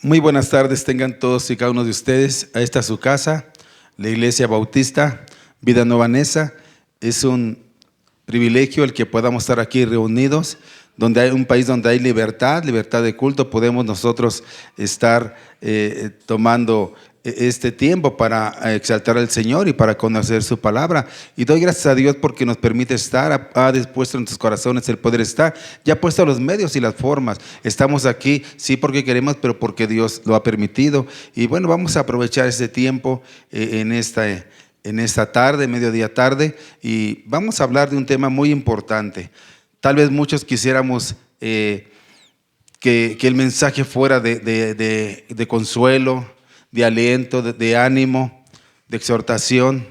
Muy buenas tardes tengan todos y cada uno de ustedes a esta su casa, la Iglesia Bautista Vida Nueva Neza. Es un privilegio el que podamos estar aquí reunidos, donde hay un país donde hay libertad de culto. Podemos nosotros estar tomando este tiempo para exaltar al Señor y para conocer su palabra. Y doy gracias a Dios porque nos permite estar, ha dispuesto en nuestros corazones el poder estar, ya ha puesto los medios y las formas. Estamos aquí, sí porque queremos, pero porque Dios lo ha permitido. Y bueno, vamos a aprovechar este tiempo en esta tarde, mediodía tarde, y vamos a hablar de un tema muy importante. Tal vez muchos quisiéramos que el mensaje fuera de consuelo, de aliento, de ánimo, de exhortación,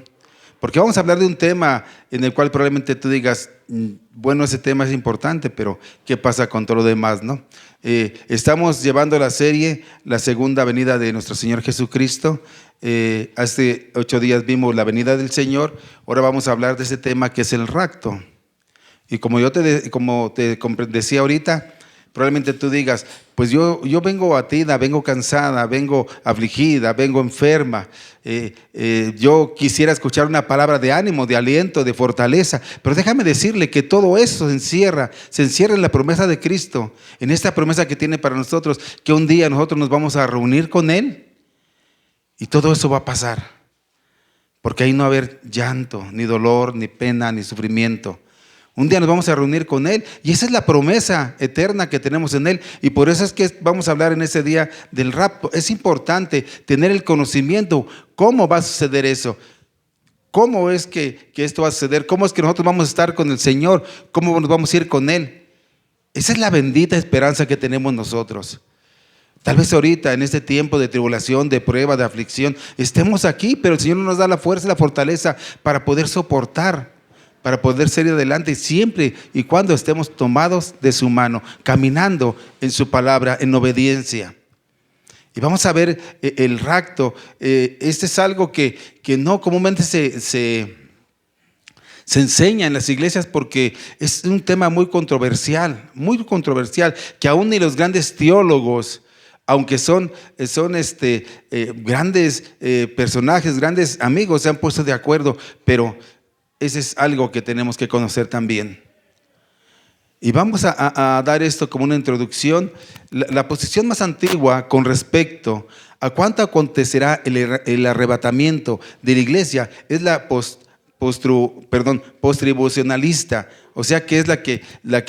porque vamos a hablar de un tema en el cual probablemente tú digas, bueno, ese tema es importante, pero ¿qué pasa con todo lo demás, no? Estamos llevando la serie, la segunda venida de nuestro Señor Jesucristo. Hace 8 días vimos la venida del Señor. Ahora vamos a hablar de ese tema que es el rapto. Y como te decía ahorita, probablemente tú digas, pues yo vengo abatida, vengo cansada, vengo afligida, vengo enferma. Yo quisiera escuchar una palabra de ánimo, de aliento, de fortaleza. Pero déjame decirle que todo eso se encierra en la promesa de Cristo, en esta promesa que tiene para nosotros, que un día nosotros nos vamos a reunir con Él y todo eso va a pasar. Porque ahí no va a haber llanto, ni dolor, ni pena, ni sufrimiento. Un día nos vamos a reunir con Él y esa es la promesa eterna que tenemos en Él, y por eso es que vamos a hablar en ese día del rapto. Es importante tener el conocimiento, cómo va a suceder eso, cómo es que esto va a suceder, cómo es que nosotros vamos a estar con el Señor, cómo nos vamos a ir con Él. Esa es la bendita esperanza que tenemos nosotros. Tal vez ahorita en este tiempo de tribulación, de prueba, de aflicción, estemos aquí, pero el Señor nos da la fuerza y la fortaleza para poder soportar, para poder seguir adelante siempre y cuando estemos tomados de su mano, caminando en su palabra, en obediencia. Y vamos a ver el rapto. Este es algo que no comúnmente se enseña en las iglesias, porque es un tema muy controversial, que aún ni los grandes teólogos, aunque son grandes personajes, grandes amigos, se han puesto de acuerdo, pero ese es algo que tenemos que conocer también. Y vamos a dar esto como una introducción. La posición más antigua con respecto a cuánto acontecerá el arrebatamiento de la iglesia es la postribucionalista, o sea que es la que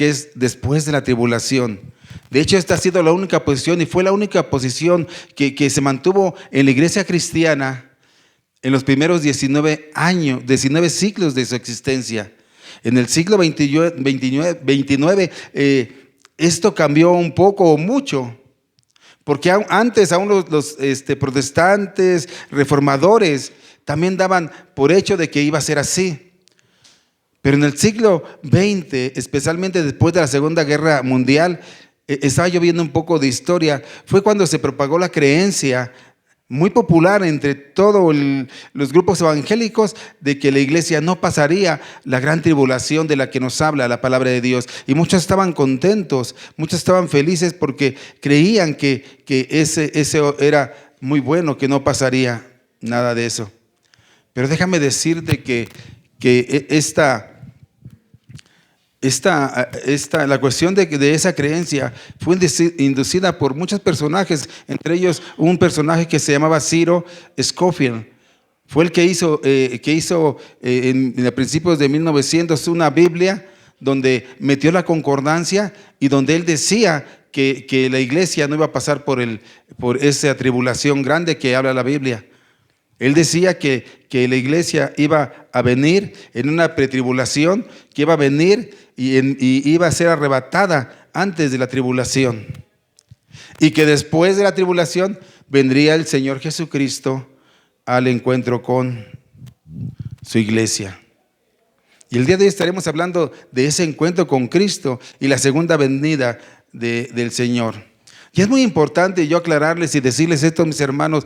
es después de la tribulación. De hecho, esta ha sido la única posición y fue la única posición que se mantuvo en la iglesia cristiana en los primeros 19 siglos de su existencia. En el siglo 29, esto cambió un poco o mucho, porque antes aún los protestantes, reformadores, también daban por hecho de que iba a ser así. Pero en el siglo XX, especialmente después de la Segunda Guerra Mundial, estaba lloviendo un poco de historia, fue cuando se propagó la creencia muy popular entre todos los grupos evangélicos de que la iglesia no pasaría la gran tribulación de la que nos habla la palabra de Dios. Y muchos estaban contentos, muchos estaban felices porque creían que ese era muy bueno, que no pasaría nada de eso. Pero déjame decirte que la cuestión de esa creencia fue inducida por muchos personajes, entre ellos un personaje que se llamaba Ciro Scofield. Fue el que hizo a principios de 1900 una Biblia donde metió la concordancia y donde él decía que la iglesia no iba a pasar por esa tribulación grande que habla la Biblia. Él decía que la iglesia iba a venir en una pretribulación, que iba a venir y iba a ser arrebatada antes de la tribulación. Y que después de la tribulación vendría el Señor Jesucristo al encuentro con su iglesia. Y el día de hoy estaremos hablando de ese encuentro con Cristo y la segunda venida del Señor. Y es muy importante yo aclararles y decirles esto, mis hermanos,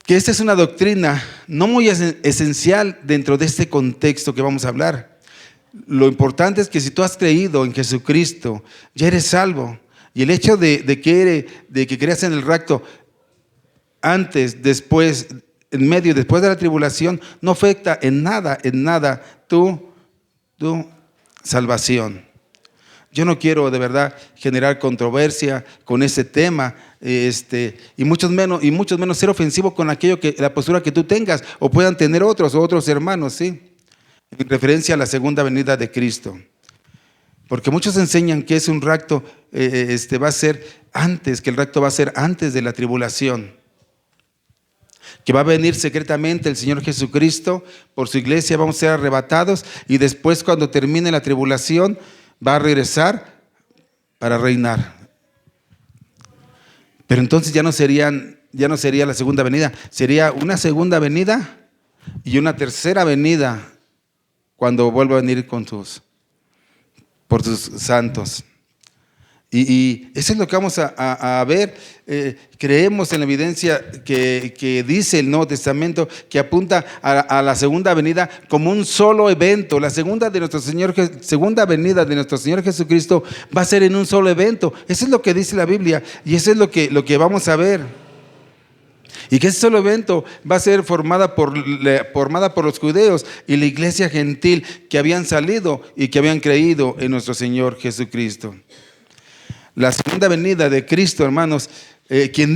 que esta es una doctrina no muy esencial dentro de este contexto que vamos a hablar. Lo importante es que si tú has creído en Jesucristo, ya eres salvo. Y el hecho de que creas en el rapto antes, después, en medio, después de la tribulación, no afecta en nada tu salvación. Yo no quiero de verdad generar controversia con ese tema, y mucho menos ser ofensivo con la postura que tú tengas o puedan tener otros hermanos, ¿sí? En referencia a la segunda venida de Cristo. Porque muchos enseñan que es un rapto, va a ser antes, que el rapto va a ser antes de la tribulación. Que va a venir secretamente el Señor Jesucristo por su iglesia, vamos a ser arrebatados y después cuando termine la tribulación va a regresar para reinar. Pero entonces ya no sería la segunda venida, sería una segunda venida y una tercera venida cuando vuelva a venir por sus santos. Y eso es lo que vamos a ver. Creemos en la evidencia que dice el Nuevo Testamento, que apunta a la segunda venida como un solo evento. La segunda venida de nuestro Señor Jesucristo va a ser en un solo evento. Eso es lo que dice la Biblia y eso es lo que vamos a ver. Y que ese solo evento va a ser formada por los judíos y la iglesia gentil que habían salido y que habían creído en nuestro Señor Jesucristo. La segunda venida de Cristo, hermanos, quien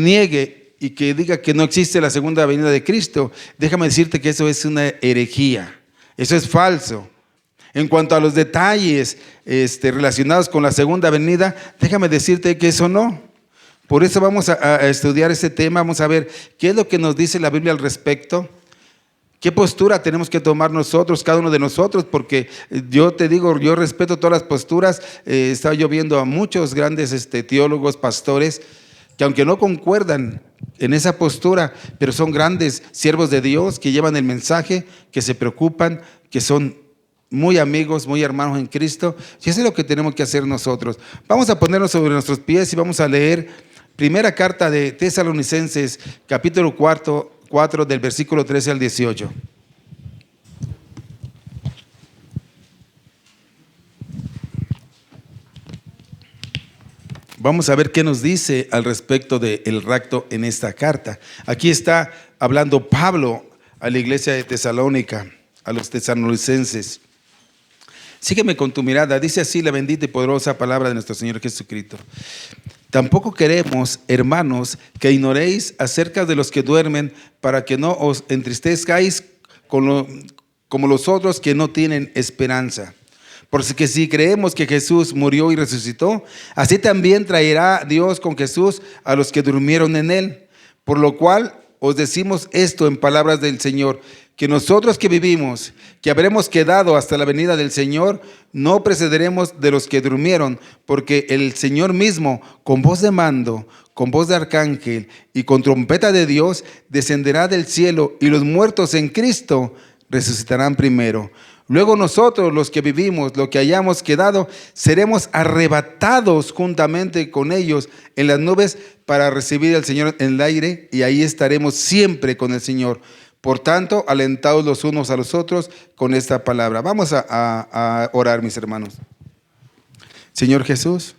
niegue y que diga que no existe la segunda venida de Cristo, déjame decirte que eso es una herejía, eso es falso. En cuanto a los detalles relacionados con la segunda venida, déjame decirte que eso no. Por eso vamos a estudiar este tema, vamos a ver qué es lo que nos dice la Biblia al respecto. ¿Qué postura tenemos que tomar nosotros, cada uno de nosotros? Porque yo te digo, yo respeto todas las posturas. Estaba yo viendo a muchos grandes teólogos, pastores, que aunque no concuerdan en esa postura, pero son grandes siervos de Dios, que llevan el mensaje, que se preocupan, que son muy amigos, muy hermanos en Cristo. Y eso es lo que tenemos que hacer nosotros. Vamos a ponernos sobre nuestros pies y vamos a leer primera carta de Tesalonicenses, capítulo 4, del versículo 13 al 18. Vamos a ver qué nos dice al respecto del rapto en esta carta. Aquí está hablando Pablo a la iglesia de Tesalónica, a los tesalonicenses. Sígueme con tu mirada, dice así la bendita y poderosa palabra de nuestro Señor Jesucristo. Tampoco queremos, hermanos, que ignoréis acerca de los que duermen, para que no os entristezcáis como los otros que no tienen esperanza. Porque si creemos que Jesús murió y resucitó, así también traerá Dios con Jesús a los que durmieron en él. Por lo cual os decimos esto en palabras del Señor, que nosotros que vivimos, que habremos quedado hasta la venida del Señor, no precederemos de los que durmieron, porque el Señor mismo, con voz de mando, con voz de arcángel y con trompeta de Dios, descenderá del cielo, y los muertos en Cristo resucitarán primero. Luego nosotros, los que vivimos, los que hayamos quedado, seremos arrebatados juntamente con ellos en las nubes para recibir al Señor en el aire, y ahí estaremos siempre con el Señor. Por tanto, alentaos los unos a los otros con esta palabra. Vamos a orar, mis hermanos. Señor Jesús,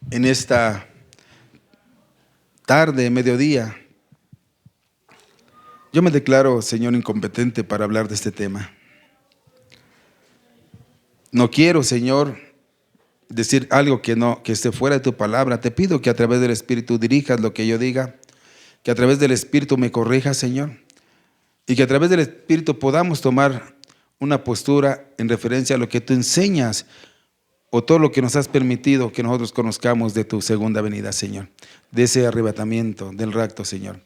en esta tarde, mediodía, yo me declaro, Señor, incompetente para hablar de este tema. No quiero, Señor, decir algo que esté fuera de tu palabra. Te pido que a través del Espíritu dirijas lo que yo diga, que a través del Espíritu me corrijas, Señor, y que a través del Espíritu podamos tomar una postura en referencia a lo que tú enseñas o todo lo que nos has permitido que nosotros conozcamos de tu segunda venida, Señor, de ese arrebatamiento, del rapto, Señor.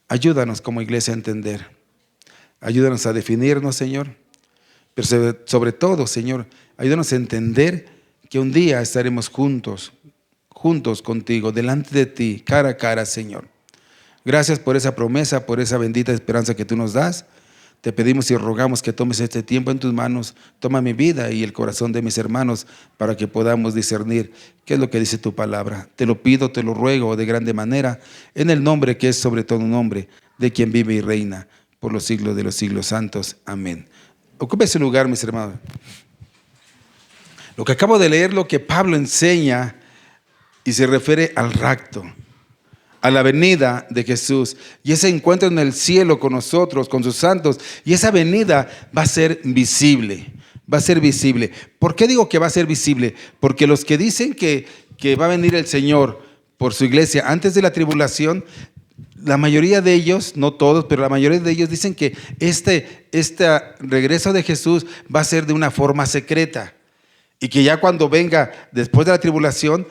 Ayúdanos como iglesia a entender, ayúdanos a definirnos, Señor, pero sobre todo, Señor, ayúdanos a entender que un día estaremos juntos contigo, delante de ti, cara a cara, Señor. Gracias por esa promesa, por esa bendita esperanza que tú nos das. Te pedimos y rogamos que tomes este tiempo en tus manos. Toma mi vida y el corazón de mis hermanos para que podamos discernir qué es lo que dice tu palabra. Te lo pido, te lo ruego de grande manera, en el nombre que es sobre todo un nombre, de quien vive y reina por los siglos de los siglos santos. Amén. Ocupe ese lugar, mis hermanos. Lo que acabo de leer, lo que Pablo enseña y se refiere al rapto, a la venida de Jesús y ese encuentro en el cielo con nosotros, con sus santos, y esa venida va a ser visible, va a ser visible. ¿Por qué digo que va a ser visible? Porque los que dicen que va a venir el Señor por su iglesia antes de la tribulación, la mayoría de ellos, no todos, pero la mayoría de ellos dicen que este regreso de Jesús va a ser de una forma secreta y que ya cuando venga después de la tribulación,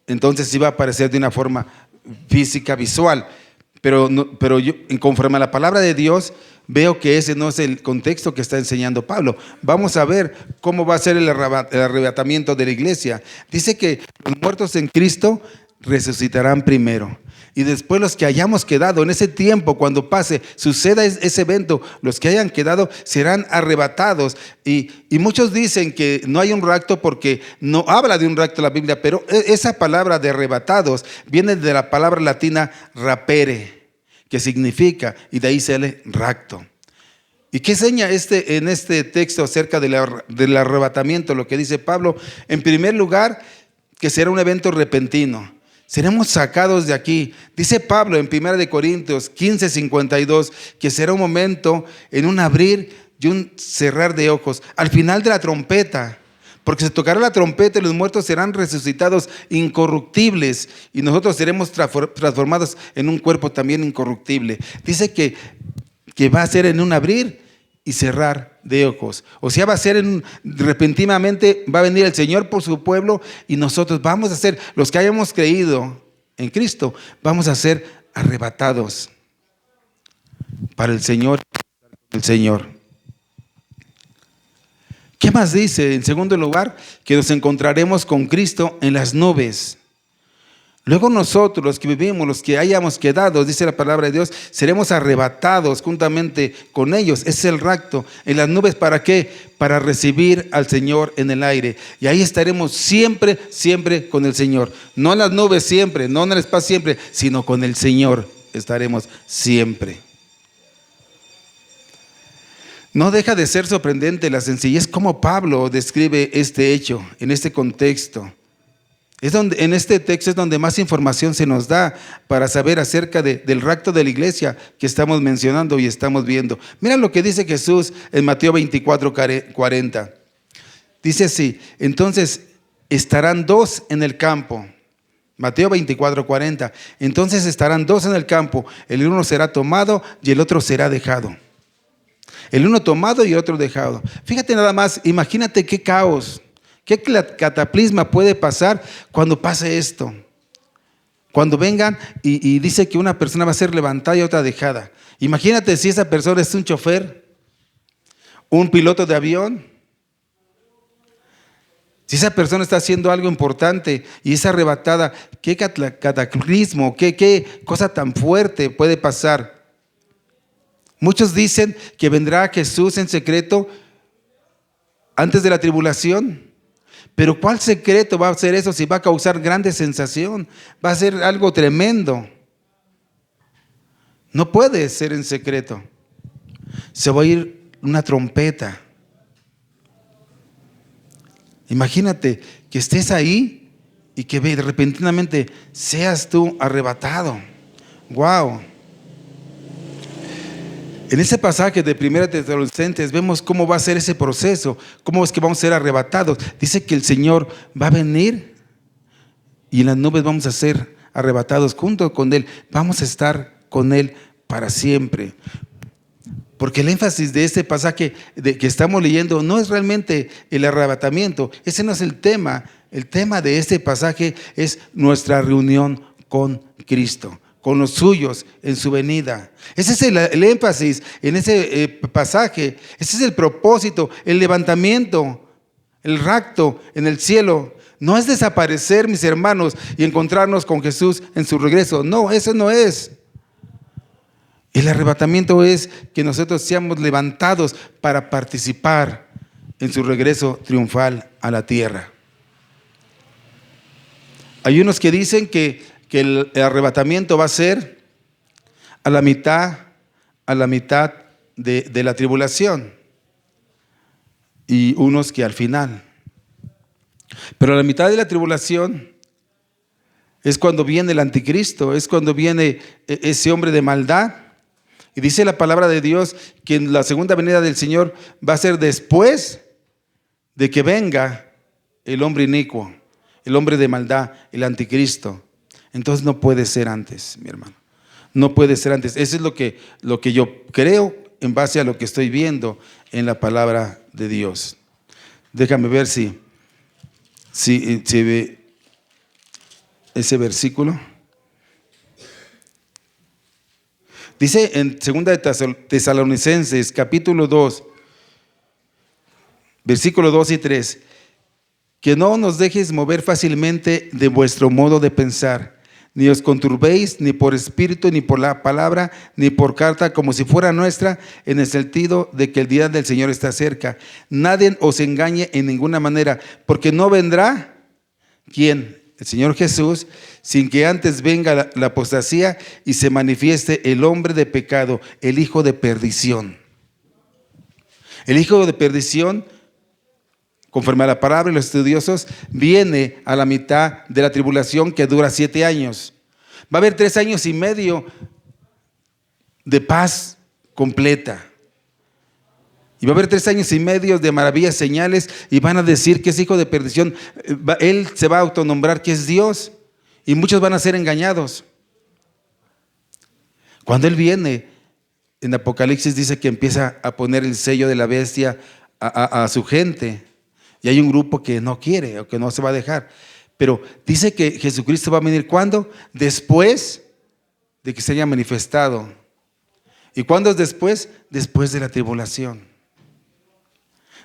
entonces sí va a aparecer de una forma física, visual. Pero yo, conforme a la palabra de Dios, veo que ese no es el contexto que está enseñando Pablo. Vamos a ver cómo va a ser el arrebatamiento de la iglesia. Dice que los muertos en Cristo resucitarán primero. Y después los que hayamos quedado en ese tiempo, cuando pase, suceda ese evento, los que hayan quedado serán arrebatados. Y muchos dicen que no hay un rapto porque no habla de un rapto la Biblia, pero esa palabra de arrebatados viene de la palabra latina rapere, que significa, y de ahí sale rapto. ¿Y qué enseña en este texto acerca del arrebatamiento? Lo que dice Pablo, en primer lugar, que será un evento repentino. Seremos sacados de aquí. Dice Pablo en 1 Corintios 15:52 que será un momento en un abrir y un cerrar de ojos, al final de la trompeta, porque se tocará la trompeta y los muertos serán resucitados incorruptibles y nosotros seremos transformados en un cuerpo también incorruptible. Dice que va a ser en un abrir y cerrar de ojos. O sea, va a ser repentinamente, va a venir el Señor por su pueblo y nosotros vamos a ser, los que hayamos creído en Cristo, vamos a ser arrebatados para el Señor. ¿Qué más dice? En segundo lugar, que nos encontraremos con Cristo en las nubes. Luego nosotros, los que vivimos, los que hayamos quedado, dice la palabra de Dios, seremos arrebatados juntamente con ellos. Ese es el rapto. En las nubes, ¿para qué? Para recibir al Señor en el aire. Y ahí estaremos siempre, siempre con el Señor. No en las nubes siempre, no en el espacio siempre, sino con el Señor estaremos siempre. No deja de ser sorprendente la sencillez como Pablo describe este hecho en este contexto. En este texto es donde más información se nos da para saber acerca del rapto de la iglesia que estamos mencionando y estamos viendo. Mira lo que dice Jesús en Mateo 24:40. Dice así, entonces estarán dos en el campo. Mateo 24:40. Entonces estarán dos en el campo, el uno será tomado y el otro será dejado. El uno tomado y el otro dejado. Fíjate nada más, imagínate qué caos. ¿Qué cataclisma puede pasar cuando pase esto? Cuando vengan y dice que una persona va a ser levantada y otra dejada. Imagínate si esa persona es un chofer, un piloto de avión. Si esa persona está haciendo algo importante y es arrebatada, ¿qué cataclismo, qué cosa tan fuerte puede pasar? Muchos dicen que vendrá Jesús en secreto antes de la tribulación. Pero ¿cuál secreto va a ser eso si va a causar grande sensación? Va a ser algo tremendo. No puede ser en secreto. Se va a oír una trompeta. Imagínate que estés ahí y que repentinamente seas tú arrebatado. ¡Wow! En ese pasaje de 1 Tesalonicenses vemos cómo va a ser ese proceso, cómo es que vamos a ser arrebatados. Dice que el Señor va a venir y en las nubes vamos a ser arrebatados junto con Él. Vamos a estar con Él para siempre. Porque el énfasis de este pasaje que estamos leyendo no es realmente el arrebatamiento. Ese no es el tema. El tema de este pasaje es nuestra reunión con Cristo, con los suyos en su venida. Ese es el énfasis en ese pasaje. Ese es el propósito, el levantamiento, el rapto en el cielo. No es desaparecer, mis hermanos, y encontrarnos con Jesús en su regreso. No, eso no es. El arrebatamiento es que nosotros seamos levantados para participar en su regreso triunfal a la tierra. Hay unos que dicen que el arrebatamiento va a ser a la mitad de la tribulación y unos que al final. Pero a la mitad de la tribulación es cuando viene el anticristo, es cuando viene ese hombre de maldad. Y dice la palabra de Dios que en la segunda venida del Señor va a ser después de que venga el hombre inicuo, el hombre de maldad, el anticristo. Entonces no puede ser antes, mi hermano. No puede ser antes. Eso es lo que yo creo en base a lo que estoy viendo en la palabra de Dios. Déjame ver si ve ese versículo. Dice en 2 de Tesalonicenses, capítulo 2, versículos 2 y 3, que no nos dejes mover fácilmente de vuestro modo de pensar, ni os conturbéis ni por espíritu, ni por la palabra, ni por carta, como si fuera nuestra, en el sentido de que el día del Señor está cerca. Nadie os engañe en ninguna manera, porque no vendrá, ¿quién? El Señor Jesús, sin que antes venga la apostasía y se manifieste el hombre de pecado, el hijo de perdición. El hijo de perdición, conforme a la palabra y los estudiosos, viene a la mitad de la tribulación que dura 7 años. Va a haber 3 años y medio de paz completa. Y va a haber 3 años y medio de maravillas, señales, y van a decir que es hijo de perdición. Él se va a autonombrar que es Dios, y muchos van a ser engañados. Cuando Él viene, en Apocalipsis dice que empieza a poner el sello de la bestia a su gente, y hay un grupo que no quiere o que no se va a dejar. Pero dice que Jesucristo va a venir, ¿cuándo? Después de que se haya manifestado. ¿Y cuándo es después? Después de la tribulación.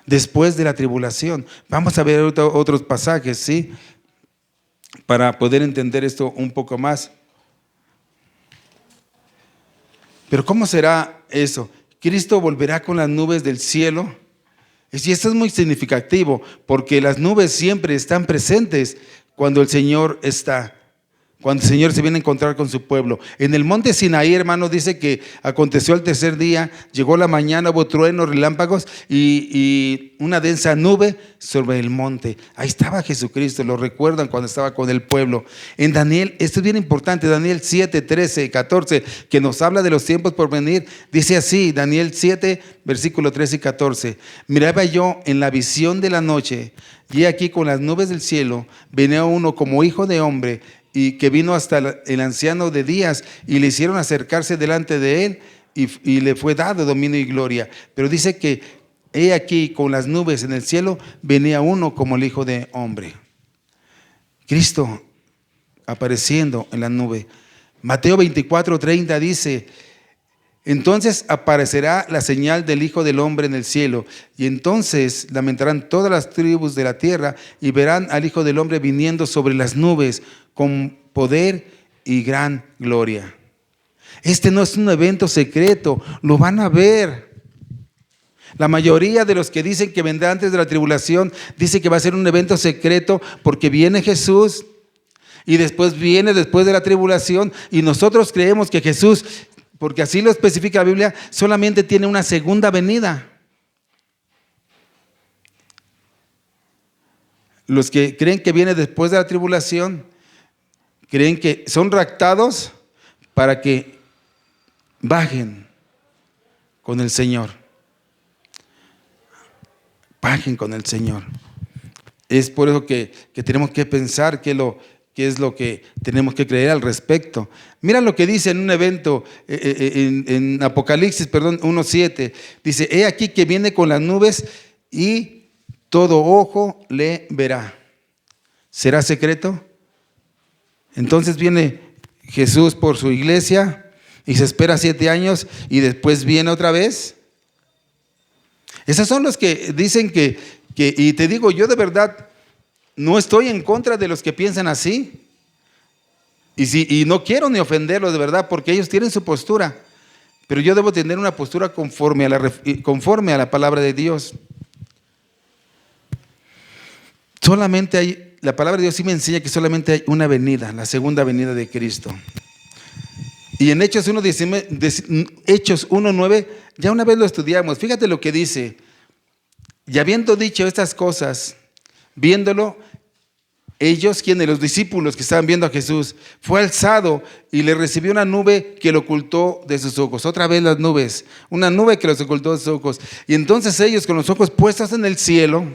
Después de la tribulación. Vamos a ver otros pasajes, ¿sí? Para poder entender esto un poco más. Pero ¿cómo será eso? Cristo volverá con las nubes del cielo. Y esto es muy significativo, porque las nubes siempre están presentes cuando el Señor está. Cuando el Señor se viene a encontrar con su pueblo. En el monte Sinaí, hermano, dice que aconteció al tercer día, llegó la mañana, hubo truenos, relámpagos y una densa nube sobre el monte. Ahí estaba Jesucristo, lo recuerdan cuando estaba con el pueblo. En Daniel, esto es bien importante, Daniel 7, 13, 14, que nos habla de los tiempos por venir. Dice así, Daniel 7, versículo 13 y 14. Miraba yo en la visión de la noche, y aquí con las nubes del cielo, venía uno como hijo de hombre, y que vino hasta el anciano de días y le hicieron acercarse delante de él y le fue dado dominio y gloria. Pero dice que he aquí con las nubes en el cielo venía uno como el hijo de hombre. Cristo apareciendo en la nube. Mateo 24:30 dice: entonces aparecerá la señal del Hijo del Hombre en el cielo, y entonces lamentarán todas las tribus de la tierra y verán al Hijo del Hombre viniendo sobre las nubes con poder y gran gloria. Este no es un evento secreto, lo van a ver. La mayoría de los que dicen que vendrá antes de la tribulación dice que va a ser un evento secreto porque viene Jesús y después viene después de la tribulación, y nosotros creemos que Jesús, porque así lo especifica la Biblia, solamente tiene una segunda venida. Los que creen que viene después de la tribulación, creen que son raptados para que bajen con el Señor. Bajen con el Señor. Es por eso que tenemos que pensar qué es lo que tenemos que creer al respecto. Mira lo que dice en un evento en Apocalipsis, 1:7. Dice: he aquí que viene con las nubes y todo ojo le verá. ¿Será secreto? Entonces viene Jesús por su iglesia y se espera 7 años y después viene otra vez. Esos son los que dicen que y te digo, yo de verdad no estoy en contra de los que piensan así. Y no quiero ni ofenderlos de verdad, porque ellos tienen su postura. Pero yo debo tener una postura conforme a la palabra de Dios. La palabra de Dios sí me enseña que solamente hay una venida, la segunda venida de Cristo. Y en Hechos 1:9, ya una vez lo estudiamos. Fíjate lo que dice: y habiendo dicho estas cosas, viéndolo, ellos, quienes, los discípulos que estaban viendo a Jesús, fue alzado y le recibió una nube que lo ocultó de sus ojos. Otra vez las nubes, una nube que los ocultó de sus ojos. Y entonces ellos, con los ojos puestos en el cielo,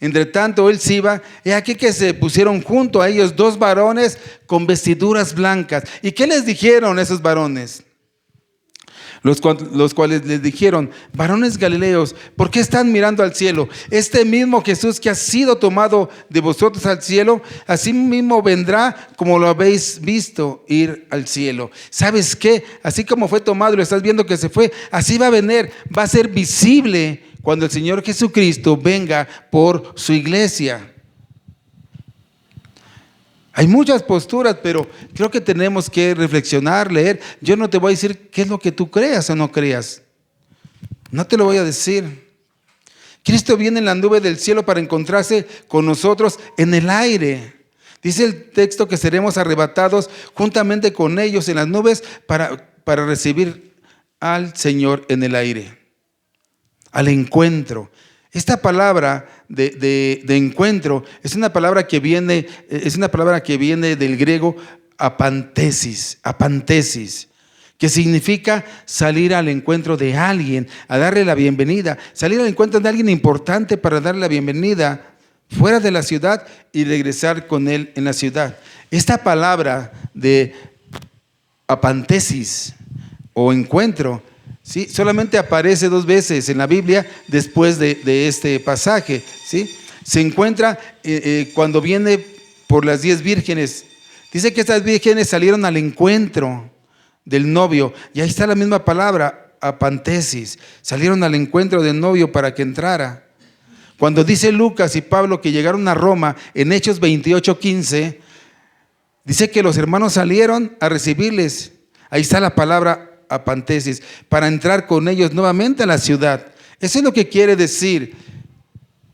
entre tanto él se iba, y aquí que se pusieron junto a ellos 2 varones con vestiduras blancas. ¿Y qué les dijeron esos varones? Los cuales les dijeron: varones galileos, ¿por qué están mirando al cielo? Este mismo Jesús que ha sido tomado de vosotros al cielo, así mismo vendrá como lo habéis visto ir al cielo. ¿Sabes qué? Así como fue tomado y lo estás viendo que se fue, así va a venir, va a ser visible cuando el Señor Jesucristo venga por su iglesia. Hay muchas posturas, pero creo que tenemos que reflexionar, leer. Yo no te voy a decir qué es lo que tú creas o no creas. No te lo voy a decir. Cristo viene en la nube del cielo para encontrarse con nosotros en el aire. Dice el texto que seremos arrebatados juntamente con ellos en las nubes para recibir al Señor en el aire. Al encuentro. Esta palabra de encuentro es una palabra que viene del griego apantesis, que significa salir al encuentro de alguien, a darle la bienvenida, salir al encuentro de alguien importante para darle la bienvenida fuera de la ciudad y regresar con él en la ciudad. Esta palabra de apantesis o encuentro, ¿sí?, solamente aparece 2 veces en la Biblia después de este pasaje, ¿sí? Se encuentra cuando viene por las 10 vírgenes. Dice que estas vírgenes salieron al encuentro del novio, y ahí está la misma palabra, apantesis. Salieron al encuentro del novio para que entrara. Cuando dice Lucas y Pablo que llegaron a Roma en Hechos 28:15, dice que los hermanos salieron a recibirles. Ahí está la palabra apantesis, para entrar con ellos nuevamente a la ciudad. Eso es lo que quiere decir.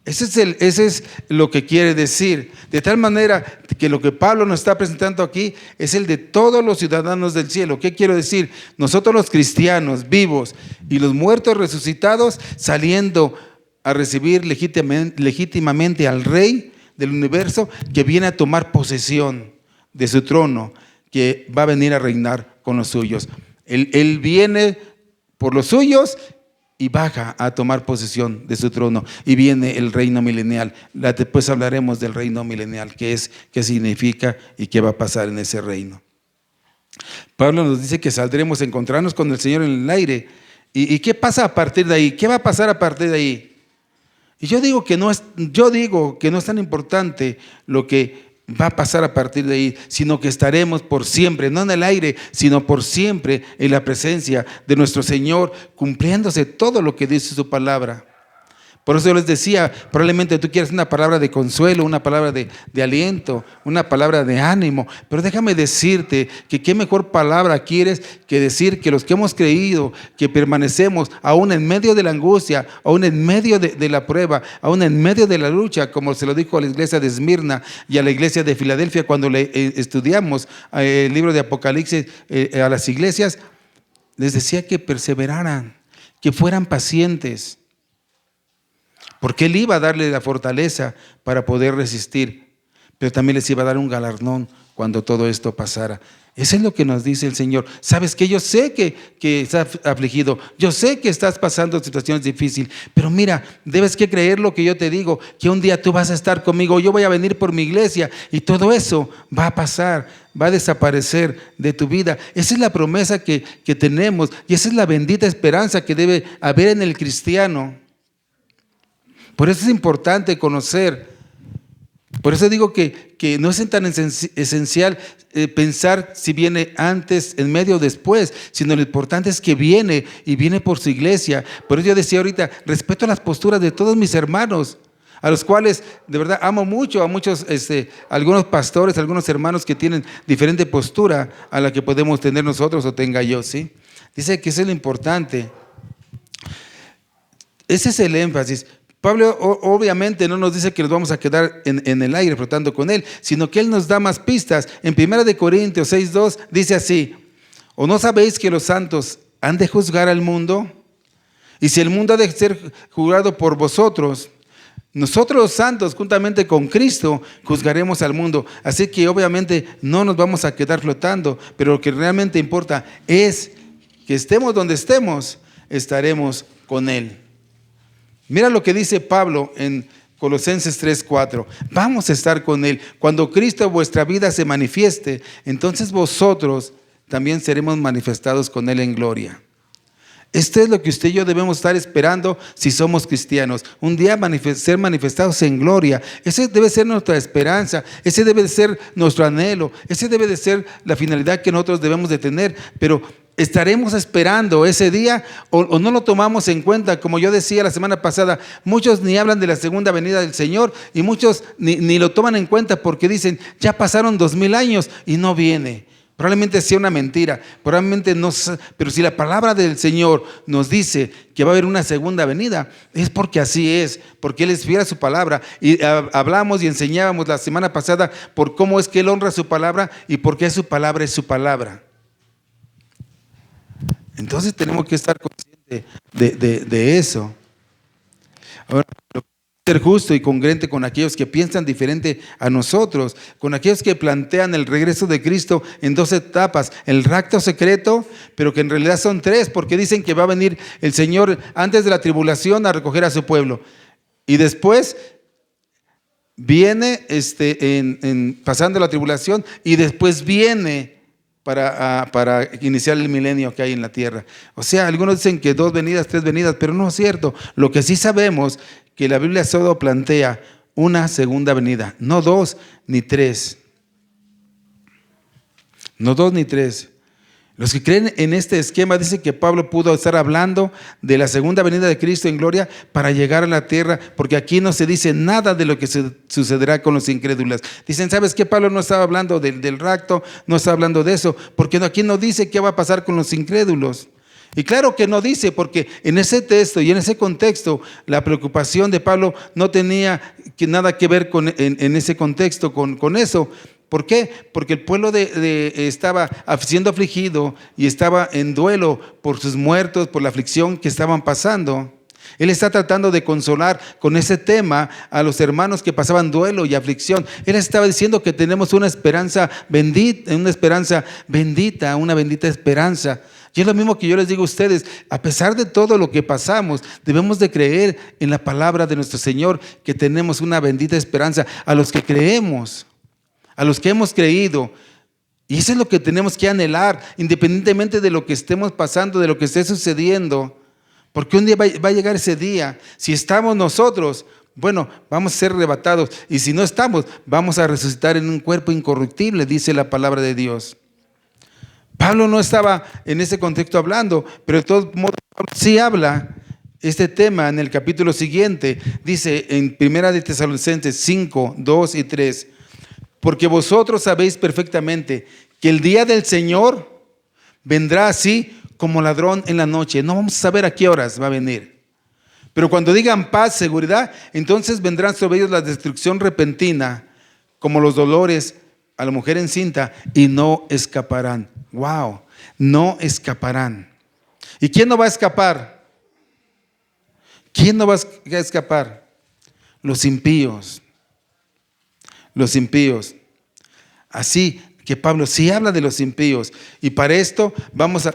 Ese es lo que quiere decir. De tal manera que lo que Pablo nos está presentando aquí es el de todos los ciudadanos del cielo. ¿Qué quiero decir? Nosotros los cristianos vivos y los muertos resucitados saliendo a recibir legítimamente al Rey del universo, que viene a tomar posesión de su trono, que va a venir a reinar con los suyos. Él viene por los suyos y baja a tomar posesión de su trono, y viene el reino milenial. Después hablaremos del reino milenial, qué significa y qué va a pasar en ese reino. Pablo nos dice que saldremos a encontrarnos con el Señor en el aire. ¿Y qué pasa a partir de ahí? ¿Qué va a pasar a partir de ahí? Y yo digo que no es tan importante lo que va a pasar a partir de ahí, sino que estaremos por siempre, no en el aire, sino por siempre en la presencia de nuestro Señor, cumpliéndose todo lo que dice su palabra. Por eso yo les decía, probablemente tú quieres una palabra de consuelo, una palabra de aliento, una palabra de ánimo, pero déjame decirte que qué mejor palabra quieres que decir que los que hemos creído, que permanecemos aún en medio de la angustia, aún en medio de la prueba, aún en medio de la lucha, como se lo dijo a la iglesia de Esmirna y a la iglesia de Filadelfia cuando estudiamos el libro de Apocalipsis a las iglesias, les decía que perseveraran, que fueran pacientes, porque Él iba a darle la fortaleza para poder resistir, pero también les iba a dar un galardón cuando todo esto pasara. Eso es lo que nos dice el Señor. Sabes que yo sé que estás afligido, yo sé que estás pasando situaciones difíciles, pero mira, debes que creer lo que yo te digo, que un día tú vas a estar conmigo, yo voy a venir por mi iglesia y todo eso va a pasar, va a desaparecer de tu vida. Esa es la promesa que tenemos, y esa es la bendita esperanza que debe haber en el cristiano. Por eso es importante conocer. Por eso digo que no es tan esencial pensar si viene antes, en medio o después, sino lo importante es que viene, y viene por su iglesia. Por eso yo decía ahorita, respeto las posturas de todos mis hermanos, a los cuales de verdad amo mucho, a muchos, algunos pastores, algunos hermanos que tienen diferente postura a la que podemos tener nosotros o tenga yo, ¿sí? Dice que eso es lo importante. Ese es el énfasis. Pablo obviamente no nos dice que nos vamos a quedar en el aire flotando con Él, sino que Él nos da más pistas. En 1 Corintios 6:2 dice así: ¿o no sabéis que los santos han de juzgar al mundo? Y si el mundo ha de ser juzgado por vosotros, Nosotros los santos, juntamente con Cristo, juzgaremos al mundo. Así que obviamente no nos vamos a quedar flotando, pero lo que realmente importa es que estemos donde estemos, estaremos con Él. Mira lo que dice Pablo en Colosenses 3:4. Vamos a estar con Él. Cuando Cristo en vuestra vida se manifieste, entonces vosotros también seremos manifestados con Él en gloria. Esto es lo que usted y yo debemos estar esperando si somos cristianos. Un día ser manifestados en gloria. Ese debe ser nuestra esperanza. Ese debe de ser nuestro anhelo. Ese debe de ser la finalidad que nosotros debemos de tener. Pero ¿estaremos esperando ese día o no lo tomamos en cuenta? Como yo decía la semana pasada, muchos ni hablan de la segunda venida del Señor y muchos ni lo toman en cuenta porque dicen, ya pasaron 2000 años y no viene. Probablemente sea una mentira, probablemente no, pero si la palabra del Señor nos dice que va a haber una segunda venida, es porque así es, porque Él es fiel a su palabra. Y hablamos y enseñábamos la semana pasada por cómo es que Él honra su palabra y por qué su palabra es su palabra. Entonces tenemos que estar conscientes de eso. Ahora, ser justo y congruente con aquellos que piensan diferente a nosotros, con aquellos que plantean el regreso de Cristo en 2 etapas, el rapto secreto, pero que en realidad son 3, porque dicen que va a venir el Señor antes de la tribulación a recoger a su pueblo, y después viene pasando la tribulación, y después viene para iniciar el milenio que hay en la tierra. O sea, algunos dicen que 2 venidas, 3 venidas, pero no es cierto. Lo que sí sabemos que la Biblia solo plantea una segunda venida, no 2 ni 3. No 2 ni 3. Los que creen en este esquema dicen que Pablo pudo estar hablando de la segunda venida de Cristo en gloria para llegar a la tierra, porque aquí no se dice nada de lo que sucederá con los incrédulos. Dicen, ¿sabes qué? Pablo no estaba hablando del rapto, no está hablando de eso, porque aquí no dice qué va a pasar con los incrédulos. Y claro que no dice, porque en ese texto y en ese contexto, la preocupación de Pablo no tenía nada que ver en ese contexto con eso. ¿Por qué? Porque el pueblo estaba siendo afligido y estaba en duelo por sus muertos, por la aflicción que estaban pasando. Él está tratando de consolar con ese tema a los hermanos que pasaban duelo y aflicción. Él estaba diciendo que tenemos una esperanza bendita, una bendita esperanza. Y es lo mismo que yo les digo a ustedes, a pesar de todo lo que pasamos, debemos de creer en la palabra de nuestro Señor, que tenemos una bendita esperanza a los que creemos, a los que hemos creído. Y eso es lo que tenemos que anhelar, independientemente de lo que estemos pasando, de lo que esté sucediendo. Porque un día va a llegar ese día. Si estamos nosotros, bueno, vamos a ser arrebatados. Y si no estamos, vamos a resucitar en un cuerpo incorruptible, dice la palabra de Dios. Pablo no estaba en ese contexto hablando, pero de todos modos Pablo sí habla este tema en el capítulo siguiente. Dice en 1 Tesalonicenses 5, 2 y 3, porque vosotros sabéis perfectamente que el día del Señor vendrá así como ladrón en la noche. No vamos a saber a qué horas va a venir. Pero cuando digan paz, seguridad, entonces vendrán sobre ellos la destrucción repentina, como los dolores a la mujer encinta, y no escaparán. Wow, no escaparán. ¿Y quién no va a escapar? ¿Quién no va a escapar? Los impíos. Los impíos. Así que Pablo sí habla de los impíos. Y para esto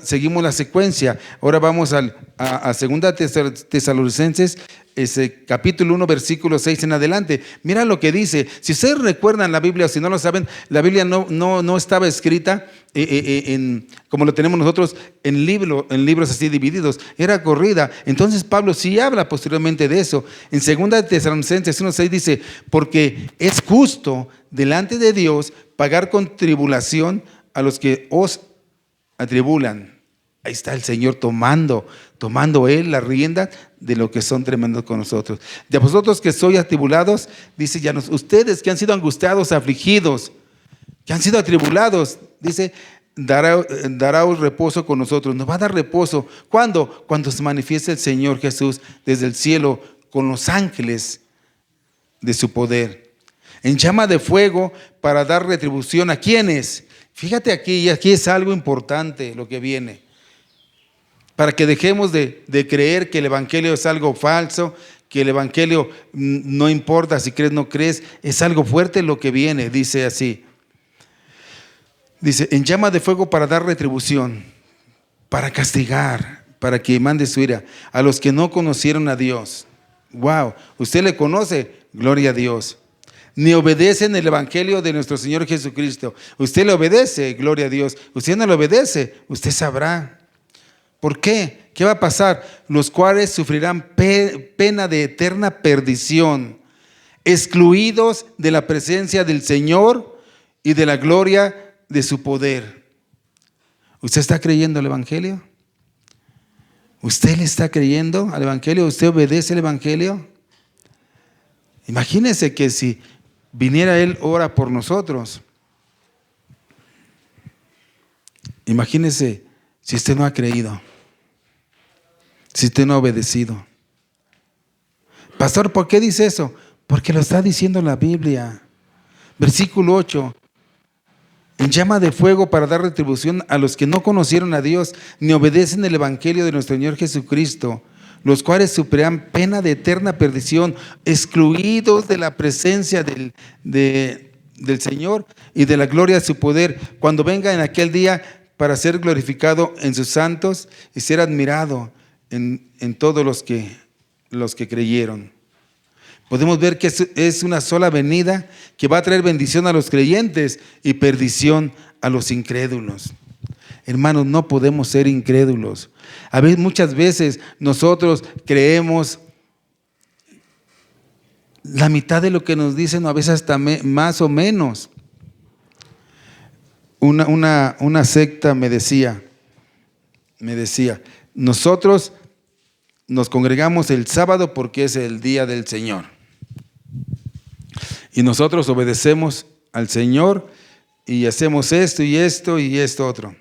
seguimos la secuencia. Ahora vamos a 2 Tesalonicenses, capítulo 1, versículo 6 en adelante. Mira lo que dice. Si ustedes recuerdan la Biblia, o si no lo saben, la Biblia no estaba escrita como lo tenemos nosotros en libros así divididos. Era corrida. Entonces Pablo sí habla posteriormente de eso. En 2 Tesalonicenses 1:6 dice, porque es justo delante de Dios pagar con tribulación a los que os atribulan. Ahí está el Señor tomando Él la rienda de lo que son tremendos con nosotros. De vosotros que sois atribulados, dice ya ustedes que han sido angustiados, afligidos, que han sido atribulados, dice, daráos reposo con nosotros. Nos va a dar reposo. ¿Cuándo? Cuando se manifieste el Señor Jesús desde el cielo con los ángeles de su poder, en llama de fuego, para dar retribución a quienes. Fíjate aquí es algo importante lo que viene. Para que dejemos de creer que el evangelio es algo falso, que el evangelio no importa si crees o no crees, es algo fuerte lo que viene. Dice así, dice, en llama de fuego para dar retribución, para castigar, para que mande su ira a los que no conocieron a Dios. Wow, usted le conoce, gloria a Dios. Ni obedecen el evangelio de nuestro Señor Jesucristo. Usted le obedece, gloria a Dios. Usted no le obedece, usted sabrá. ¿Por qué? ¿Qué va a pasar? Los cuales sufrirán pena de eterna perdición, excluidos de la presencia del Señor y de la gloria de su poder. ¿Usted está creyendo el evangelio? ¿Usted le está creyendo al evangelio? ¿Usted obedece el evangelio? Imagínese que si viniera Él, ora por nosotros. Imagínese si usted no ha creído, si usted no ha obedecido. Pastor, ¿por qué dice eso? Porque lo está diciendo la Biblia. Versículo 8. En llama de fuego para dar retribución a los que no conocieron a Dios ni obedecen el evangelio de nuestro Señor Jesucristo, los cuales sufrirán pena de eterna perdición, excluidos de la presencia del Señor y de la gloria de su poder, cuando venga en aquel día para ser glorificado en sus santos y ser admirado en todos los que creyeron. Podemos ver que es una sola venida que va a traer bendición a los creyentes y perdición a los incrédulos. Hermanos, no podemos ser incrédulos. Muchas veces nosotros creemos la mitad de lo que nos dicen, o a veces hasta más o menos. Una secta me decía, nosotros nos congregamos el sábado porque es el día del Señor. Y nosotros obedecemos al Señor y hacemos esto y esto y esto otro.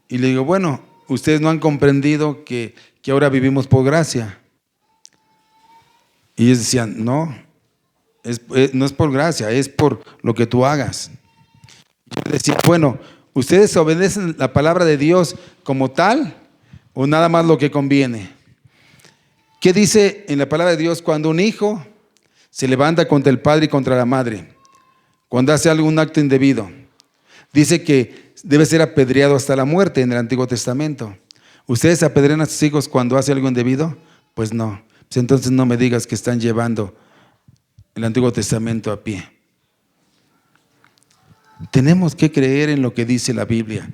Y le digo, bueno, ustedes no han comprendido que ahora vivimos por gracia. Y ellos decían, no es por gracia, es por lo que tú hagas. Yo decía, bueno, ¿ustedes obedecen la palabra de Dios como tal o nada más lo que conviene? ¿Qué dice en la palabra de Dios cuando un hijo se levanta contra el padre y contra la madre? Cuando hace algún acto indebido. Dice que debe ser apedreado hasta la muerte en el Antiguo Testamento. ¿Ustedes apedrean a sus hijos cuando hace algo indebido? Pues no. Pues entonces no me digas que están llevando el Antiguo Testamento a pie. Tenemos que creer en lo que dice la Biblia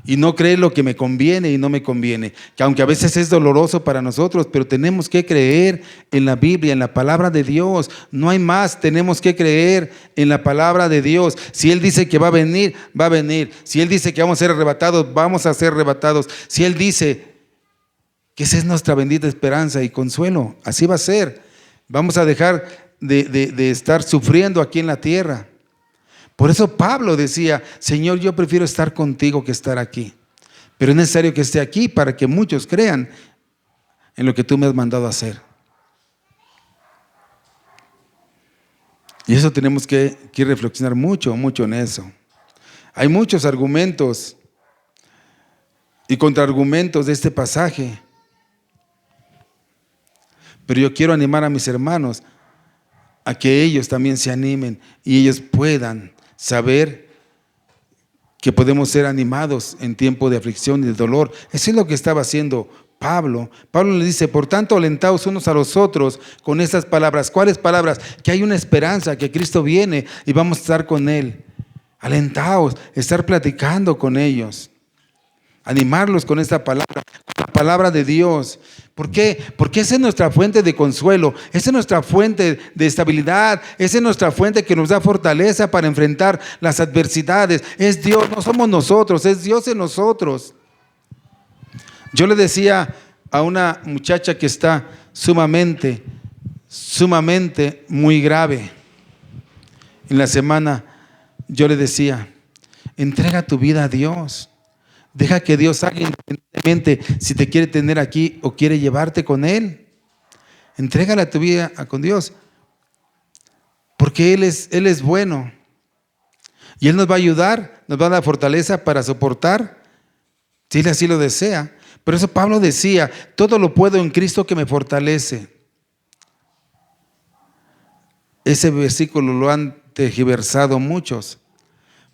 y no creer lo que me conviene y no me conviene, que aunque a veces es doloroso para nosotros, pero tenemos que creer en la Biblia, en la palabra de Dios. No hay más, tenemos que creer en la palabra de Dios. Si Él dice que va a venir, va a venir. Si Él dice que vamos a ser arrebatados, vamos a ser arrebatados. Si Él dice que esa es nuestra bendita esperanza y consuelo, así va a ser. Vamos a dejar de estar sufriendo aquí en la tierra. Por eso Pablo decía, Señor, yo prefiero estar contigo que estar aquí. Pero es necesario que esté aquí para que muchos crean en lo que tú me has mandado a hacer. Y eso tenemos que reflexionar mucho en eso. Hay muchos argumentos y contraargumentos de este pasaje. Pero yo quiero animar a mis hermanos a que ellos también se animen y ellos puedan saber que podemos ser animados en tiempo de aflicción y de dolor. Eso es lo que estaba haciendo Pablo. Pablo le dice, por tanto, alentaos unos a los otros con estas palabras. ¿Cuáles palabras? Que hay una esperanza, que Cristo viene y vamos a estar con Él. Alentaos, estar platicando con ellos. Animarlos con esta palabra, la palabra de Dios. ¿Por qué? Porque esa es nuestra fuente de consuelo, esa es nuestra fuente de estabilidad, esa es nuestra fuente que nos da fortaleza para enfrentar las adversidades. Es Dios, no somos nosotros, es Dios en nosotros. Yo le decía a una muchacha que está sumamente muy grave. En la semana yo le decía, entrega tu vida a Dios. Deja que Dios haga independientemente si te quiere tener aquí o quiere llevarte con Él. Entrégala tu vida con Dios. Porque Él es bueno. Y Él nos va a ayudar, nos va a dar fortaleza para soportar, si Él así lo desea. Por eso Pablo decía, todo lo puedo en Cristo que me fortalece. ese versículo lo han tergiversado muchos.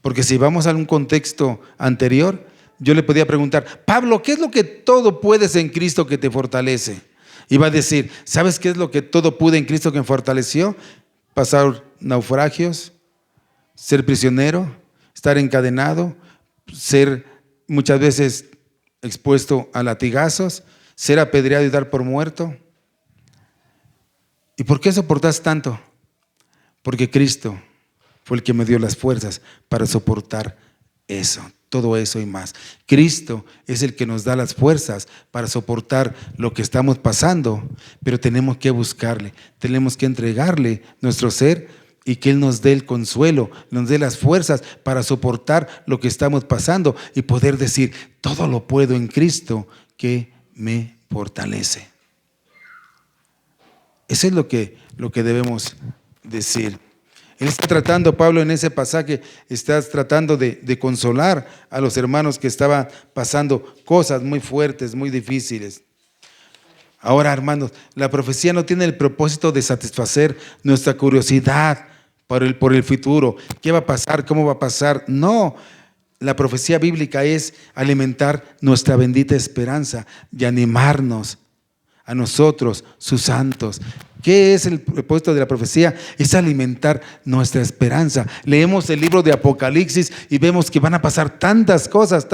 Porque si vamos a un contexto anterior, yo le podía preguntar: Pablo, ¿qué es lo que todo puedes en Cristo que te fortalece? Iba a decir: ¿sabes qué es lo que todo pude en Cristo que me fortaleció? Pasar naufragios, ser prisionero, estar encadenado, ser muchas veces expuesto a latigazos, ser apedreado y dar por muerto. ¿Y por qué soportas tanto? Porque Cristo fue el que me dio las fuerzas para soportar eso, todo eso y más. Cristo es el que nos da las fuerzas para soportar lo que estamos pasando, pero tenemos que buscarle, tenemos que entregarle nuestro ser y que Él nos dé el consuelo, nos dé las fuerzas para soportar lo que estamos pasando y poder decir: todo lo puedo en Cristo que me fortalece. Eso es lo que debemos decir. Él está tratando, Pablo en ese pasaje, está tratando de consolar a los hermanos que estaban pasando cosas muy fuertes, muy difíciles. Ahora, hermanos, la profecía no tiene el propósito de satisfacer nuestra curiosidad por el futuro. ¿Qué va a pasar? ¿Cómo va a pasar? No, la profecía bíblica es alimentar nuestra bendita esperanza y animarnos a nosotros, sus santos. ¿Qué es el propósito de la profecía? Es alimentar nuestra esperanza. Leemos el libro de Apocalipsis y vemos que van a pasar tantas cosas,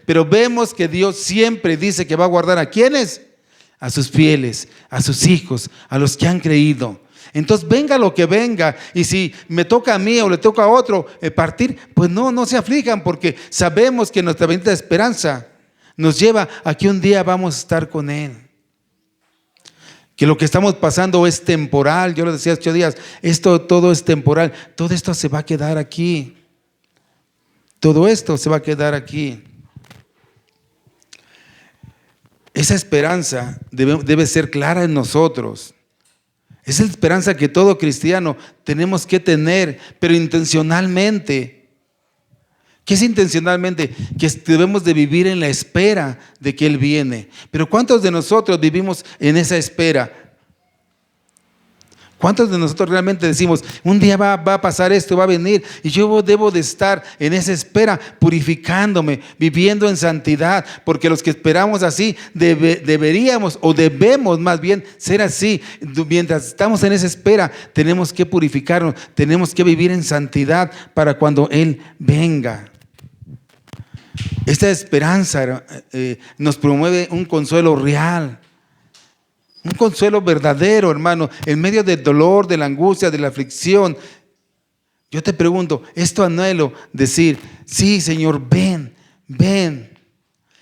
pero vemos que Dios siempre dice que va a guardar ¿a quiénes? A sus fieles, a sus hijos, a los que han creído. Entonces venga lo que venga, y si me toca a mí o le toca a otro partir, pues no se aflijan, porque sabemos que nuestra bendita esperanza nos lleva a que un día vamos a estar con Él. Que lo que estamos pasando es temporal. Yo lo decía hace 8 días, todo es temporal. Todo esto se va a quedar aquí. Todo esto se va a quedar aquí. Esa esperanza debe ser clara en nosotros. Esa es la esperanza que todo cristiano tenemos que tener, pero intencionalmente. ¿Qué es intencionalmente? Que debemos de vivir en la espera de que Él viene. Pero ¿cuántos de nosotros vivimos en esa espera? ¿Cuántos de nosotros realmente decimos: un día va a pasar esto, va a venir, y yo debo de estar en esa espera, purificándome, viviendo en santidad? Porque los que esperamos así deberíamos, o debemos más bien ser así. Mientras estamos en esa espera, tenemos que purificarnos, tenemos que vivir en santidad para cuando Él venga. Esta esperanza nos promueve un consuelo real, un consuelo verdadero, hermano, en medio del dolor, de la angustia, de la aflicción. Yo te pregunto, ¿esto anhelo decir: sí, Señor, ven?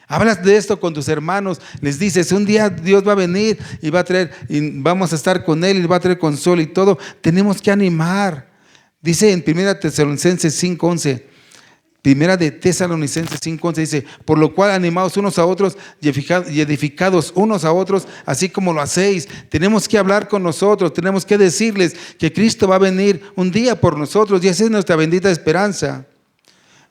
Hablas de esto con tus hermanos, les dices: un día Dios va a venir y va a traer, y vamos a estar con Él y va a traer consuelo y todo. Tenemos que animar. Dice en 1 Tesalonicenses 5:11, Primera de Tesalonicenses 5:11 dice: por lo cual animados unos a otros y edificados unos a otros, así como lo hacéis. Tenemos que hablar con nosotros, tenemos que decirles que Cristo va a venir un día por nosotros, y esa es nuestra bendita esperanza.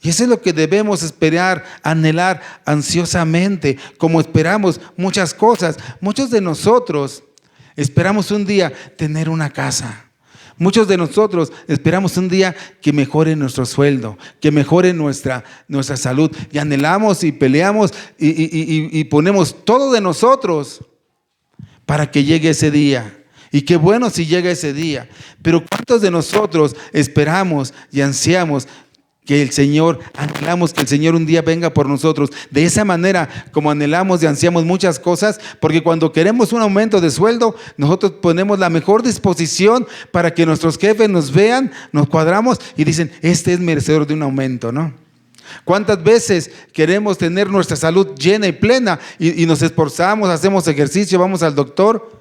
Y eso es lo que debemos esperar, anhelar ansiosamente, como esperamos muchas cosas. Muchos de nosotros esperamos un día tener una casa. Muchos de nosotros esperamos un día que mejore nuestro sueldo, que mejore nuestra salud, y anhelamos y peleamos y ponemos todo de nosotros para que llegue ese día. Y qué bueno si llega ese día. Pero ¿cuántos de nosotros esperamos y ansiamos que el Señor, anhelamos que el Señor un día venga por nosotros? De esa manera como anhelamos y ansiamos muchas cosas, porque cuando queremos un aumento de sueldo, nosotros ponemos la mejor disposición para que nuestros jefes nos vean, nos cuadramos y dicen: este es merecedor de un aumento, ¿no? ¿Cuántas veces queremos tener nuestra salud llena y plena y nos esforzamos, hacemos ejercicio, vamos al doctor?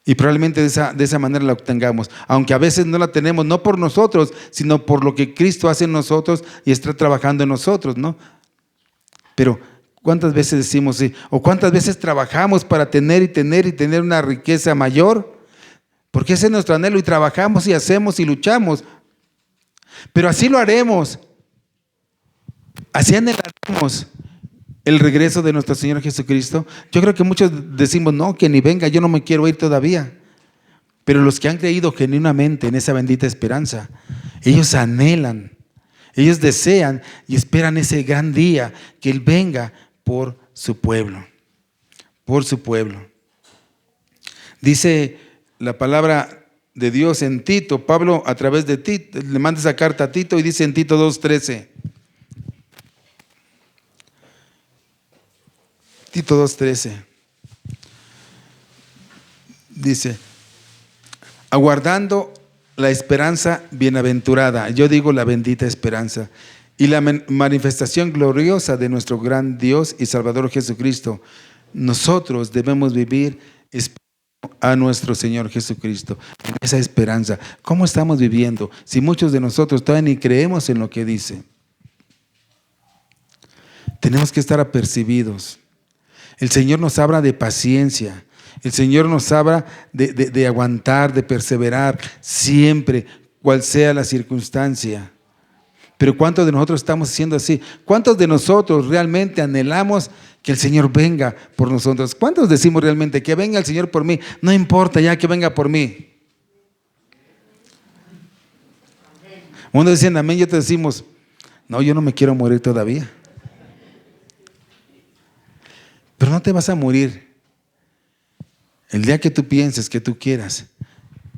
Y probablemente de esa manera la obtengamos, aunque a veces no la tenemos, no por nosotros, sino por lo que Cristo hace en nosotros y está trabajando en nosotros, ¿no? Pero ¿cuántas veces decimos sí? ¿O cuántas veces trabajamos para tener una riqueza mayor? Porque ese es nuestro anhelo, y trabajamos y hacemos y luchamos. Pero así lo haremos, así anhelaremos el regreso de nuestro Señor Jesucristo. Yo creo que muchos decimos: no, que ni venga, yo no me quiero ir todavía. Pero los que han creído genuinamente en esa bendita esperanza, ellos anhelan, ellos desean y esperan ese gran día que Él venga por su pueblo, por su pueblo. Dice la palabra de Dios en Tito, Pablo a través de Tito, le manda esa carta a Tito y dice en Tito 2:13. Tito 2:13. Dice, aguardando la esperanza bienaventurada, yo digo la bendita esperanza, y la manifestación gloriosa de nuestro gran Dios y Salvador Jesucristo. Nosotros debemos vivir esperando a nuestro Señor Jesucristo, en esa esperanza. ¿Cómo estamos viviendo? Si muchos de nosotros todavía ni creemos en lo que dice. Tenemos que estar apercibidos. El Señor nos habla de paciencia. El Señor nos habla de aguantar, de perseverar, siempre, cual sea la circunstancia. Pero ¿cuántos de nosotros estamos haciendo así? ¿Cuántos de nosotros realmente anhelamos que el Señor venga por nosotros? ¿Cuántos decimos realmente que venga el Señor por mí? No importa ya que venga por mí. Unos dicen amén y otros decimos, no, yo no me quiero morir todavía. Pero no te vas a morir el día que tú pienses, que tú quieras,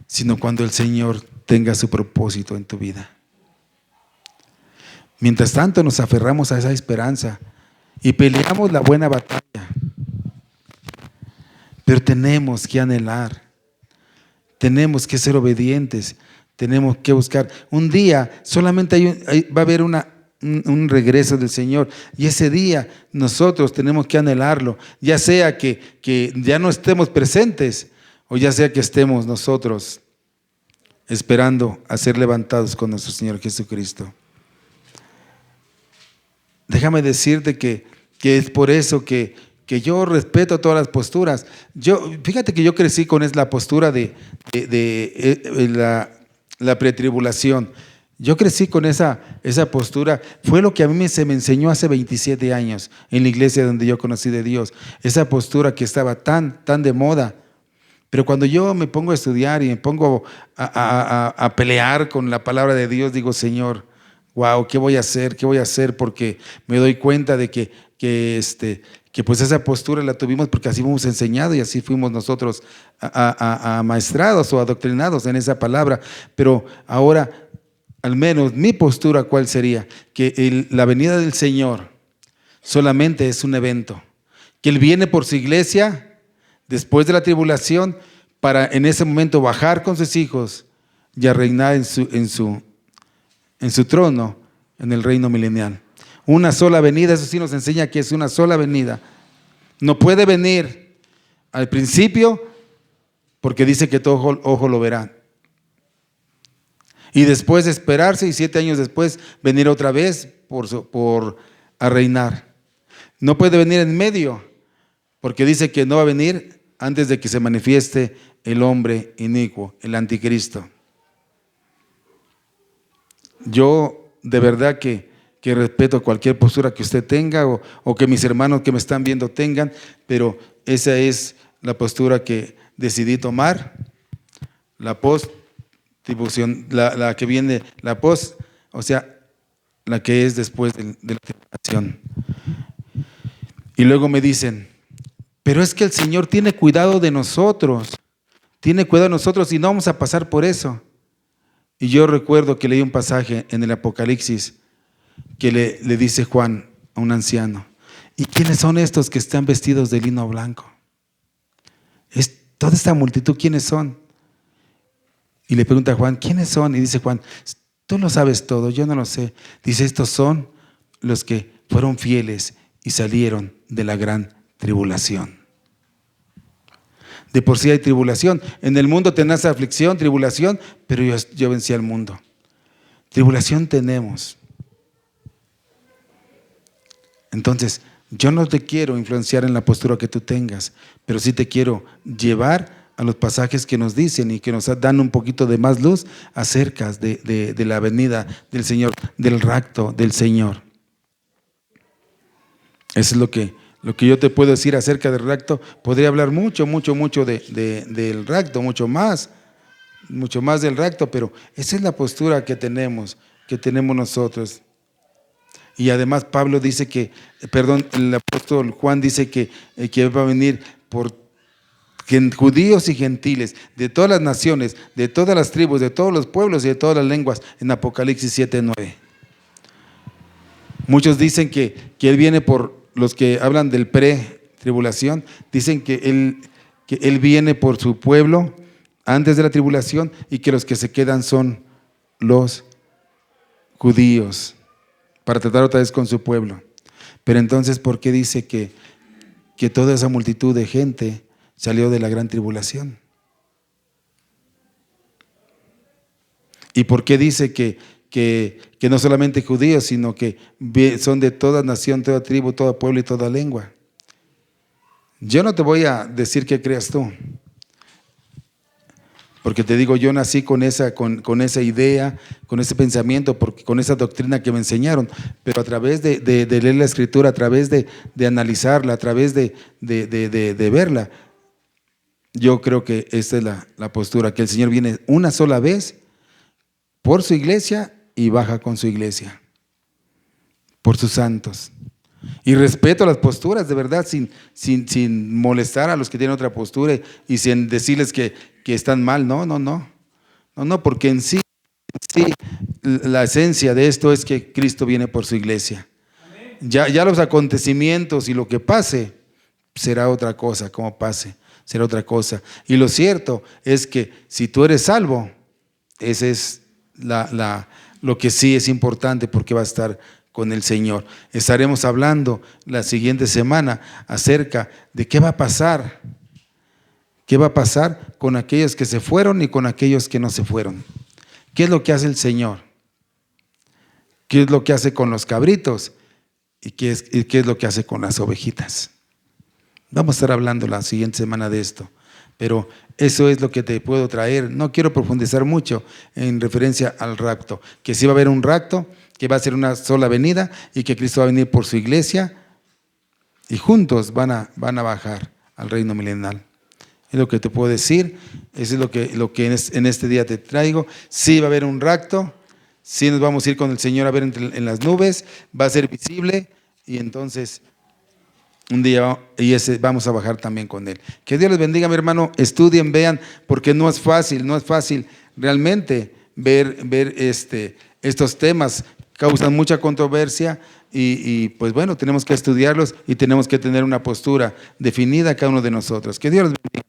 sino cuando el Señor tenga su propósito en tu vida. Mientras tanto nos aferramos a esa esperanza y peleamos la buena batalla. Pero tenemos que anhelar, tenemos que ser obedientes, tenemos que buscar. Un día solamente va a haber un regreso del Señor, y ese día nosotros tenemos que anhelarlo, ya sea que ya no estemos presentes o ya sea que estemos nosotros esperando a ser levantados con nuestro Señor Jesucristo. Déjame decirte que es por eso que yo respeto todas las posturas. Fíjate que yo crecí con la postura de la pretribulación. Yo crecí con esa postura. Fue lo que a mí se me enseñó hace 27 años en la iglesia donde yo conocí de Dios. Esa postura que estaba tan de moda. Pero cuando yo me pongo a estudiar y me pongo a pelear con la palabra de Dios, digo, Señor, wow, ¿qué voy a hacer? ¿Qué voy a hacer? Porque me doy cuenta de que pues esa postura la tuvimos porque así fuimos enseñados y así fuimos nosotros amaestrados o adoctrinados en esa palabra. Pero ahora, al menos mi postura, ¿cuál sería? Que la venida del Señor solamente es un evento, que Él viene por su iglesia después de la tribulación para en ese momento bajar con sus hijos y a reinar en su trono en el reino milenial. Una sola venida, eso sí nos enseña que es una sola venida. No puede venir al principio porque dice que todo ojo lo verá. Y después esperarse y 7 años después venir otra vez a reinar. No puede venir en medio porque dice que no va a venir antes de que se manifieste el hombre inicuo, el anticristo. Yo de verdad que respeto cualquier postura que usted tenga o que mis hermanos que me están viendo tengan, pero esa es la postura que decidí tomar, la post-tribulación, la que viene, la post, o sea, la que es después de la tribulación. Y luego me dicen, pero es que el Señor tiene cuidado de nosotros, y no vamos a pasar por eso. Y yo recuerdo que leí un pasaje en el Apocalipsis que le dice Juan a un anciano, ¿y quiénes son estos que están vestidos de lino blanco? Toda esta multitud, ¿quiénes son? Y le pregunta a Juan, ¿quiénes son? Y dice Juan, tú lo sabes todo, yo no lo sé. Dice, estos son los que fueron fieles y salieron de la gran tribulación. De por sí hay tribulación. En el mundo tenés aflicción, tribulación, pero yo vencí al mundo. Tribulación tenemos. Entonces, yo no te quiero influenciar en la postura que tú tengas, pero sí te quiero llevar a los pasajes que nos dicen y que nos dan un poquito de más luz acerca de la venida del Señor, del rapto del Señor. Eso es lo que yo te puedo decir acerca del rapto. Podría hablar mucho del rapto, mucho más, mucho más del rapto, pero esa es la postura que tenemos nosotros. Y además Pablo dice el apóstol Juan dice que va a venir por judíos y gentiles, de todas las naciones, de todas las tribus, de todos los pueblos y de todas las lenguas, en Apocalipsis 7:9. Muchos dicen que Él viene por los que hablan del pre-tribulación, dicen que Él viene por su pueblo antes de la tribulación y que los que se quedan son los judíos, para tratar otra vez con su pueblo. Pero entonces, ¿por qué dice que toda esa multitud de gente salió de la gran tribulación? ¿Y por qué dice que no solamente judíos, sino que son de toda nación, toda tribu, todo pueblo y toda lengua? Yo no te voy a decir qué creas tú, porque te digo, yo nací con esa idea, con ese pensamiento, con esa doctrina que me enseñaron, pero a través de leer la Escritura, a través de analizarla, a través de verla, yo creo que esta es la postura, que el Señor viene una sola vez por su iglesia y baja con su iglesia, por sus santos. Y respeto las posturas, de verdad, sin molestar a los que tienen otra postura y sin decirles que están mal. No, porque en sí la esencia de esto es que Cristo viene por su iglesia. Ya los acontecimientos y lo que pase será otra cosa, como pase, será otra cosa. Y lo cierto es que si tú eres salvo, ese es lo que sí es importante, porque va a estar con el Señor. Estaremos hablando la siguiente semana acerca de qué va a pasar. ¿Qué va a pasar con aquellos que se fueron y con aquellos que no se fueron? ¿Qué es lo que hace el Señor? ¿Qué es lo que hace con los cabritos? ¿Y qué es lo que hace con las ovejitas? Vamos a estar hablando la siguiente semana de esto. Pero eso es lo que te puedo traer. No quiero profundizar mucho en referencia al rapto. Que sí va a haber un rapto, que va a ser una sola venida y que Cristo va a venir por su iglesia y juntos van a bajar al reino milenial. Es lo que te puedo decir. Eso es lo que en este día te traigo. Sí va a haber un rapto. Sí nos vamos a ir con el Señor a ver en las nubes. Va a ser visible y entonces un día vamos a bajar también con Él. Que Dios les bendiga, mi hermano. Estudien, vean, porque no es fácil realmente ver estos temas. Causan mucha controversia y pues bueno, tenemos que estudiarlos y tenemos que tener una postura definida cada uno de nosotros. Que Dios les bendiga.